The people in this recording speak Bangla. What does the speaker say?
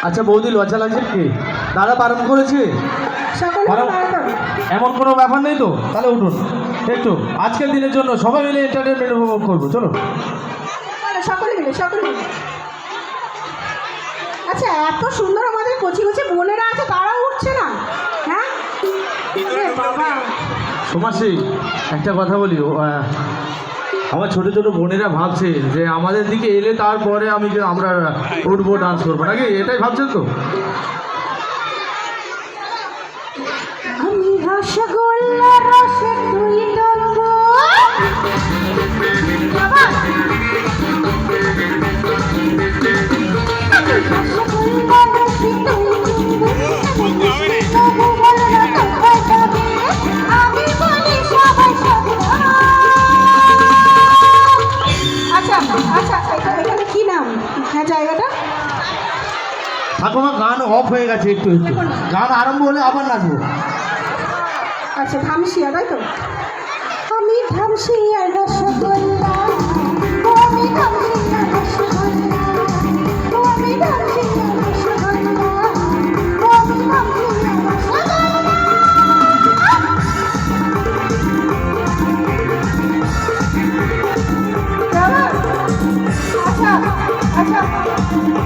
আচ্ছা বৌদি লজ্জা লাগছে কি? দাদা বারণ করেছে? এমন কোনো ব্যাপার নেই তো? তাহলে উঠুন একটু, আজকের দিনের জন্য সবাই মিলে এন্টারটেনমেন্ট উপভোগ করবো। চলো সকলে মিলে, সকলে মিলে। আচ্ছা এত সুন্দর আমাদের কচি কচি বোনেরা আছে, তারা উঠছে না? হ্যাঁ বাবা সোমাশ্রী, একটা কথা বলি, আমার ছোট ছোট বোনেরা ভাবছে যে আমাদের দিকে এলে তারপরে আমরা উঠবো, ডান্স করবো নাকি, এটাই ভাবছেন তো? আমি রসগোল্লা রসে তুই জায়গাটা? ঠাকুমা গান অফ হয়ে গেছে একটু একটু, গান আরম্ভ হলে আবার নাচবো। আচ্ছা ধামসিয়া তাই তো? আমি ধামসিয়ার রসগোল্লা, ও আমি ধামসিয়ার রসগোল্লা, ও আমি ধামসিয়ার রসগোল্লা, ও আমি ধামসিয়ার রসগোল্লা। আচ্ছা আচ্ছা